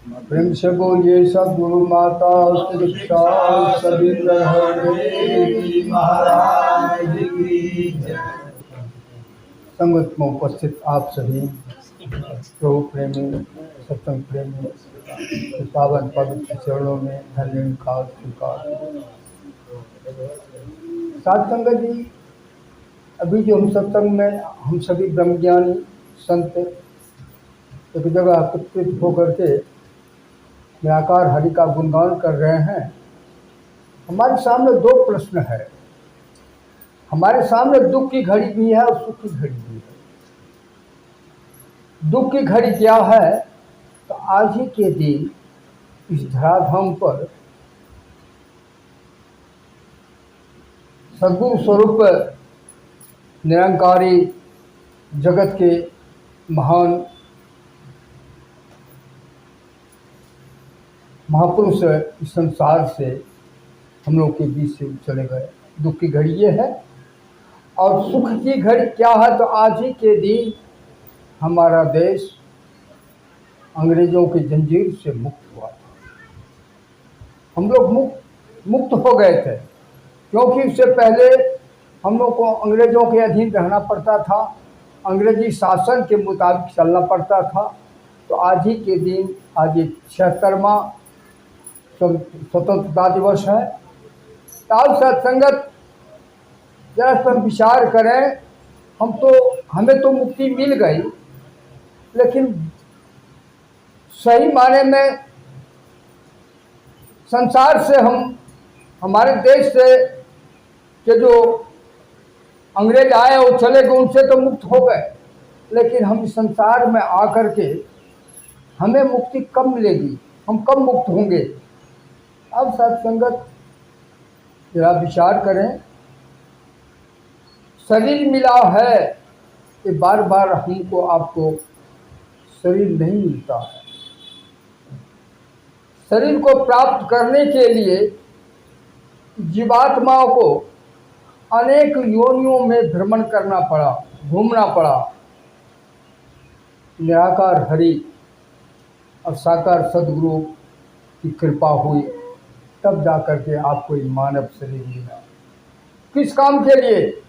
प्रेम से बोलिए सद्गुरु माता शिक्षा सभी ग्रह की महाराज की जय। संगत में उपस्थित आप सभी प्रभु प्रेमी सत्संग प्रेमी पावन पवित्र चरणों में धन्यवाद स्वीकार। साथ संगत जी, अभी जो हम सत्संग में हम सभी ब्रह्मज्ञानी संत एक जगह एकत्रित होकर के निराकार हरि का गुणगान कर रहे हैं। हमारे सामने दो प्रश्न है। हमारे सामने दुख की घड़ी भी है और सुख की घड़ी भी है। दुख की घड़ी क्या है? तो आज ही के दिन इस धराधाम पर सद्गुरु स्वरूप निरंकारी जगत के महान महापुरुष इस संसार से हम लोग के बीच से चले गए। दुख की घड़ी ये है। और सुख की घड़ी क्या है? तो आज ही के दिन हमारा देश अंग्रेजों की जंजीर से मुक्त हुआ था। हम लोग मुक्त हो गए थे, क्योंकि उससे पहले हम लोग को अंग्रेजों के अधीन रहना पड़ता था, अंग्रेजी शासन के मुताबिक चलना पड़ता था। तो आज ही के दिन आज 76वां स्वतंत्रता दिवस है। तब सत्संगत जरा पर विचार करें। हमें तो मुक्ति मिल गई, लेकिन सही माने में संसार से हमारे देश से के जो अंग्रेज आए वो चले गए, उनसे तो मुक्त हो गए, लेकिन हम इस संसार में आकर के हमें मुक्ति कब मिलेगी? हम कब मुक्त होंगे? अब सत्संगत जरा विचार करें। शरीर मिला है कि बार बार हमको आपको शरीर नहीं मिलता है। शरीर को प्राप्त करने के लिए जीवात्माओं को अनेक योनियों में भ्रमण करना पड़ा, घूमना पड़ा। निराकार हरि और साकार सद्गुरु की कृपा हुई, तब जाकर के आपको ये मानव शरीर मिला। किस काम के लिए?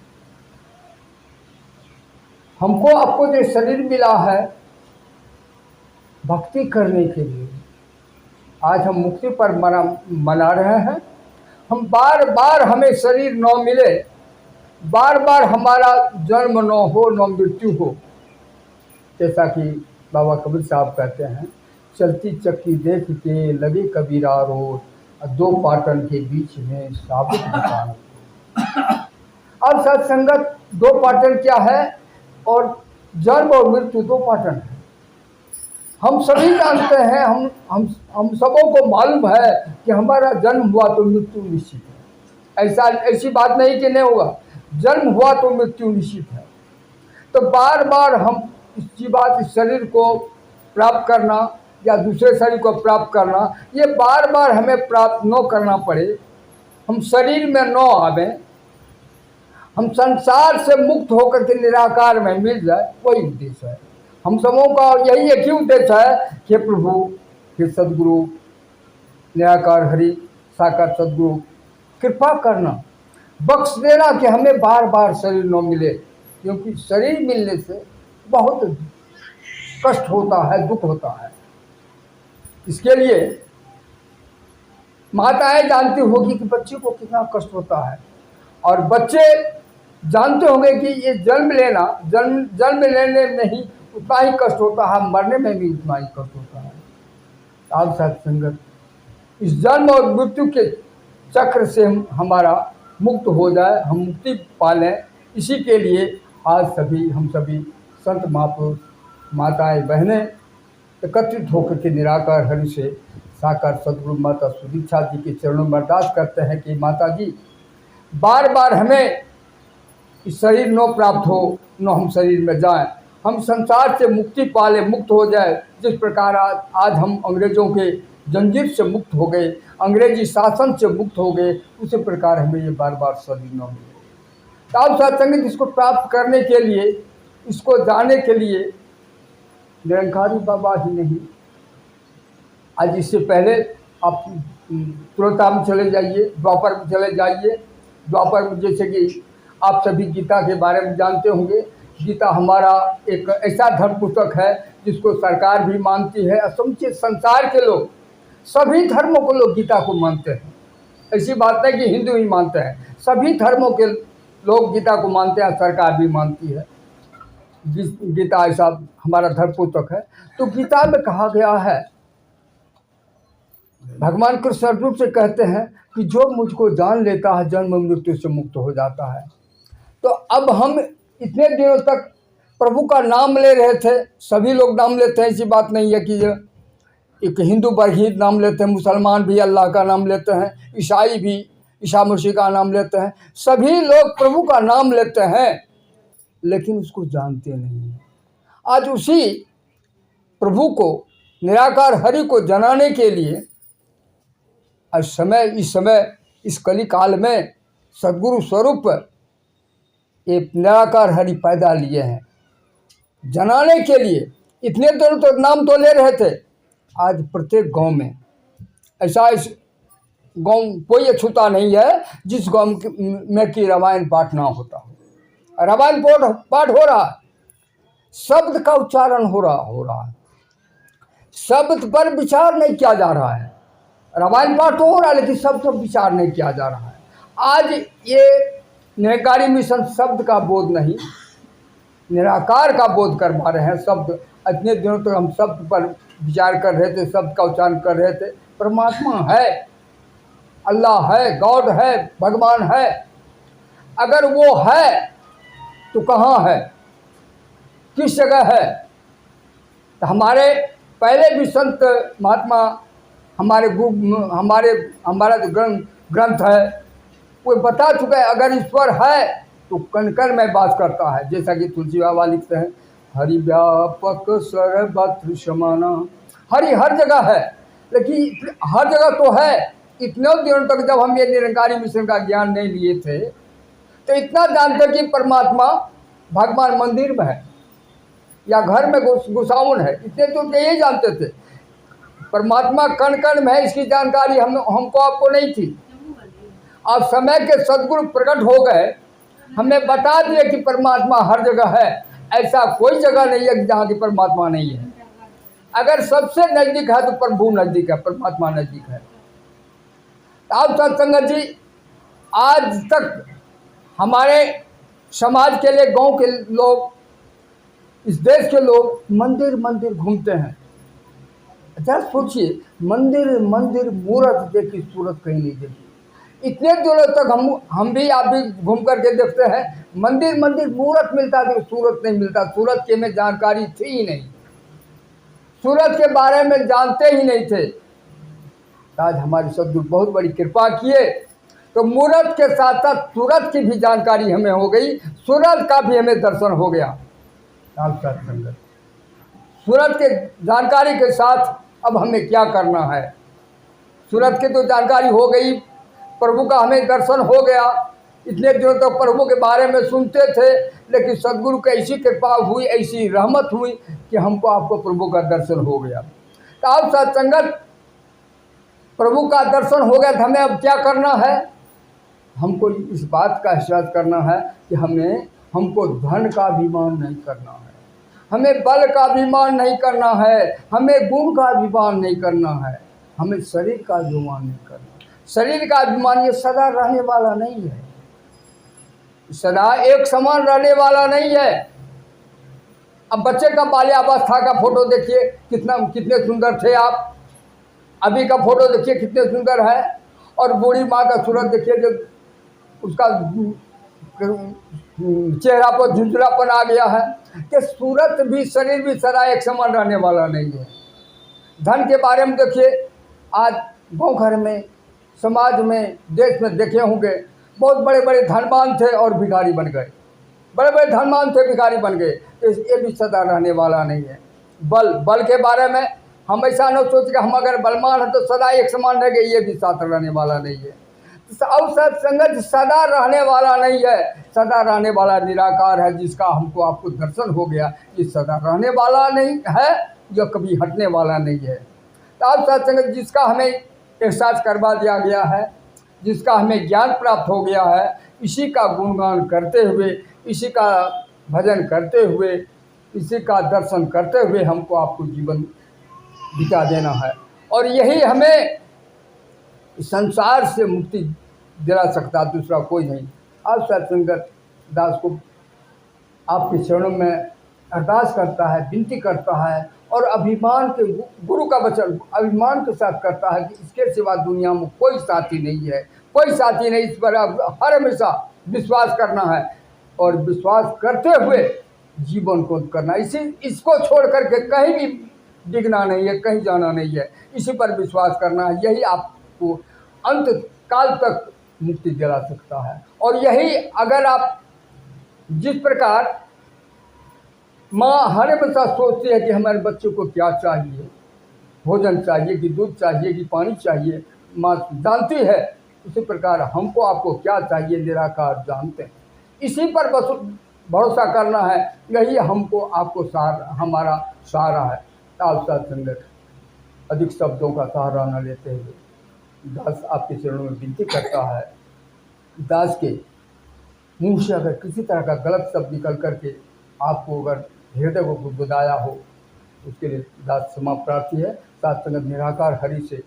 हमको आपको जो शरीर मिला है भक्ति करने के लिए। आज हम मुक्ति पर मना रहे हैं। हम बार बार हमें शरीर न मिले, बार बार हमारा जन्म न हो न मृत्यु हो। जैसा कि बाबा कबीर साहब कहते हैं, चलती चक्की देख के लगे कबीरा रोड, दो पाटन के बीच में साबित दुकान। अब सत्संगत दो पाटन क्या है? और जन्म और मृत्यु दो पाटन है। हम सभी जानते हैं, हम सबों को मालूम है कि हमारा जन्म हुआ तो मृत्यु निश्चित है। ऐसी बात नहीं कि नहीं होगा। जन्म हुआ तो मृत्यु निश्चित है। तो बार बार हम इस शरीर को प्राप्त करना या दूसरे शरीर को प्राप्त करना, ये बार बार हमें प्राप्त न करना पड़े, हम शरीर में न आवे, हम संसार से मुक्त होकर के निराकार में मिल जाए, वही उद्देश्य है। हम सबों का यही एक ही उद्देश्य है कि प्रभु फिर सद्गुरु निराकार हरि साकार सद्गुरु कृपा करना, बख्श देना कि हमें बार बार शरीर न मिले। क्योंकि शरीर मिलने से बहुत कष्ट होता है, दुख होता है। इसके लिए माताएं जानती होगी कि बच्चे को कितना कष्ट होता है, और बच्चे जानते होंगे कि ये जन्म लेने में ही उतना ही कष्ट होता है, मरने में भी उतना ही कष्ट होता है। आप सत्संगत इस जन्म और मृत्यु के चक्र से हमारा मुक्त हो जाए, हम मुक्ति पालें, इसी के लिए आज हम सभी संत महापुरुष माताएं बहनें एकत्रित होकर के निराकार हरि से साकार सद्गुरु माता सुदीक्षा जी के चरणों में अरदास करते हैं कि माता जी बार बार हमें इस शरीर न प्राप्त हो, न हम शरीर में जाएं, हम संसार से मुक्ति पाले, मुक्त हो जाए। जिस प्रकार आज हम अंग्रेजों के जंजीर से मुक्त हो गए, अंग्रेजी शासन से मुक्त हो गए, उसी प्रकार हमें ये बार बार शरीर न मिले। तो आप सत्संग इसको प्राप्त करने के लिए, इसको जाने के लिए निरंकारी बाबा ही नहीं, आज इससे पहले आप त्रेता में चले जाइए, द्वापर में चले जाइए। द्वापर में जैसे कि आप सभी गीता के बारे में जानते होंगे। गीता हमारा एक ऐसा धर्म पुस्तक है जिसको सरकार भी मानती है, असमूचे संसार के लोग, सभी धर्मों को लोग गीता को मानते हैं। ऐसी बात नहीं कि हिंदू ही मानते हैं, सभी धर्मों के लोग गीता को मानते हैं, सरकार भी मानती है। गीता ऐसा हमारा धर्म पुस्तक है। तो गीता में कहा गया है, भगवान कृष्ण अर्जुन से कहते हैं कि जो मुझको जान लेता है जन्म मृत्यु से मुक्त हो जाता है। तो अब हम इतने दिनों तक प्रभु का नाम ले रहे थे, सभी लोग नाम लेते हैं, ऐसी बात नहीं है कि एक हिंदू वर्ग ही नाम लेते हैं, मुसलमान भी अल्लाह का नाम लेते हैं, ईसाई भी ईसा मसीह का नाम लेते हैं, सभी लोग प्रभु का नाम लेते हैं, लेकिन उसको जानते नहीं। आज उसी प्रभु को, निराकार हरि को जनाने के लिए इस समय इस कली काल में सद्गुरु स्वरूप एक निराकार हरि पैदा लिए हैं जनाने के लिए। इतने दिनों तक नाम तो ले रहे थे, आज प्रत्येक गांव में ऐसा इस गांव कोई अछूता नहीं है जिस गांव में कि रामायण पाठ ना होता हो। रामायण पाठ हो रहा है, शब्द का उच्चारण हो रहा है, शब्द पर विचार नहीं किया जा रहा है। रामायण पाठ तो हो रहा है लेकिन शब्द पर विचार नहीं किया जा रहा है। आज ये निराकारी मिशन शब्द का बोध नहीं, निराकार का बोध करवा रहे हैं। शब्द इतने दिनों तक हम शब्द पर विचार कर रहे थे, शब्द का उच्चारण कर रहे थे। परमात्मा है, अल्लाह है, गॉड है, भगवान है। अगर वो है तो कहाँ है, किस जगह है? तो हमारे पहले भी संत महात्मा, हमारा जो ग्रंथ है वो बता चुका है, अगर ईश्वर है तो कण में बात करता है। जैसा कि तुलसी बाबा लिखते हैं, हरि व्यापक सर्वत्र समाना। हरि हर जगह है, लेकिन हर जगह तो है। इतने दिनों तक जब हम ये निरंकारी मिशन का ज्ञान नहीं लिए थे तो इतना जानते कि परमात्मा भगवान मंदिर में है या घर में गुसाउन है, इतने तो यही जानते थे। परमात्मा कण कण में है, इसकी जानकारी हमको आपको नहीं थी। अब समय के सद्गुरु प्रकट हो गए, हमें बता दिए कि परमात्मा हर जगह है। ऐसा कोई जगह नहीं है कि जहाँ की परमात्मा नहीं है। अगर सबसे नजदीक है तो प्रभु नजदीक है, परमात्मा नजदीक है। अब सत्संगत जी, आज तक हमारे समाज के लिए, गांव के लोग, इस देश के लोग मंदिर मंदिर घूमते हैं। अच्छा सोचिए, मंदिर मंदिर मूर्त देखी, सूरत कहीं नहीं देखी। इतने दिनों तक हम भी आप भी घूम करके देखते हैं, मंदिर मंदिर मूर्त मिलता था, सूरत नहीं मिलता। सूरत के में जानकारी थी ही नहीं, सूरत के बारे में जानते ही नहीं थे। आज हमारे सद्गुरु बहुत बड़ी कृपा किए तो मूर्त के साथ साथ सूरत की भी जानकारी हमें हो गई, सूरत का भी हमें दर्शन हो गया। सूरत के जानकारी के साथ अब हमें क्या करना है? सूरत की तो जानकारी हो गई, प्रभु का हमें दर्शन हो गया। इतने दिनों तक तो प्रभु के बारे में सुनते थे, लेकिन सद्गुरु की ऐसी कृपा हुई, ऐसी रहमत हुई कि हमको आपको प्रभु का दर्शन हो गया। तो अब सत्संगत, प्रभु का दर्शन हो गया तो हमें अब क्या करना है? हमको इस बात का एहसास करना है कि हमको धन का अभिमान नहीं करना है, हमें बल का अभिमान नहीं करना है, हमें गुण का अभिमान नहीं करना है, हमें शरीर का अभिमान नहीं करना। शरीर का अभिमान ये सदा रहने वाला नहीं है, सदा एक समान रहने वाला नहीं है। अब बच्चे का बाल्यावस्था का फोटो देखिए, कितने सुंदर थे आप। अभी का फोटो देखिए कितने सुंदर है। और बूढ़ी माँ का सूरत देखिए, जो उसका चेहरा पर झुंझुलापन आ गया है। कि सूरत भी, शरीर भी सदा एक समान रहने वाला नहीं है। धन के बारे में देखिए, आज गाँव घर में, समाज में, देश में देखे होंगे, बहुत बड़े बड़े धनवान थे और भिखारी बन गए, बड़े बड़े धनवान थे भिखारी बन गए। ये भी सदा रहने वाला नहीं है। बल के बारे में हम ऐसा न सोच के हम अगर बलवान है तो सदा एक समान रह गए, ये भी साथ रहने वाला नहीं है। और सत्संगत सदा रहने वाला नहीं है, सदा रहने वाला निराकार है, जिसका हमको आपको दर्शन हो गया। ये सदा रहने वाला नहीं है, यह कभी हटने वाला नहीं है। आप सत्संग जिसका हमें एहसास करवा दिया गया है, जिसका हमें ज्ञान प्राप्त हो गया है, इसी का गुणगान करते हुए, इसी का भजन करते हुए, इसी का दर्शन करते हुए हमको आपको जीवन बिता देना है। और यही हमें संसार से मुक्ति दिला सकता, दूसरा कोई नहीं। आप सत्संगत दास को आपके चरणों में अरदास करता है, विनती करता है, और अभिमान के गुरु का वचन अभिमान के साथ करता है कि इसके सिवा दुनिया में कोई साथी नहीं है, कोई साथी नहीं। इस पर हर हमेशा विश्वास करना है और विश्वास करते हुए जीवन को करना। इसको छोड़ करके कहीं भी डिगना नहीं है, कहीं जाना नहीं है। इसी पर विश्वास करना है। यही आपको अंत काल तक मुक्ति दिला सकता है। और यही अगर आप जिस प्रकार माँ हर हमेशा सोचती है कि हमारे बच्चों को क्या चाहिए, भोजन चाहिए कि दूध चाहिए कि पानी चाहिए, माँ जानती है। उसी प्रकार हमको आपको क्या चाहिए निराकार जानते हैं। इसी पर बस भरोसा करना है। यही हमको आपको हमारा सहारा है। आप सत्संगत अधिक शब्दों का सहारा न लेते हुए दास आपके चरणों में विनती करता है। दास के मुंह से अगर किसी तरह का गलत शब्द निकल करके आपको अगर हृदय को गुदगुदाया हो, उसके लिए दास क्षमा प्रार्थी है। सत्संगत निराकार हरि से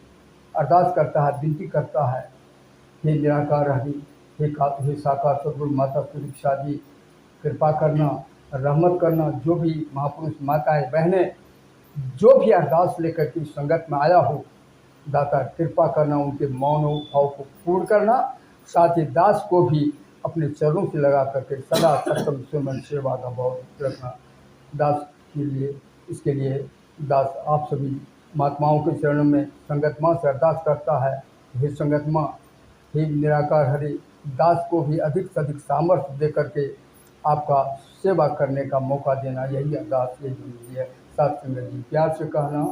अरदास करता है, विनती करता है, हे निराकार हरि, हे साकार सद्गुरु माता सुरक्षा जी, कृपा करना, रहमत करना। जो भी महापुरुष माताएं बहनें जो भी अरदास लेकर के संगत में आया हो, दाता कृपा करना, उनके मौन भाव को पूर्ण करना। साथ ही दास को भी अपने चरणों से लगा करके सदा सत्संग सुमन सेवा का भाव रखना। दास के लिए इसके लिए दास आप सभी महात्माओं के चरणों में संगत माँ से अरदास करता है। हे संगत माँ, हे निराकार हरि, दास को भी अधिक से अधिक सामर्थ्य दे करके आपका सेवा करने का मौका देना। यही अरदास, यही है। साथ संगत जी प्यार से कहना।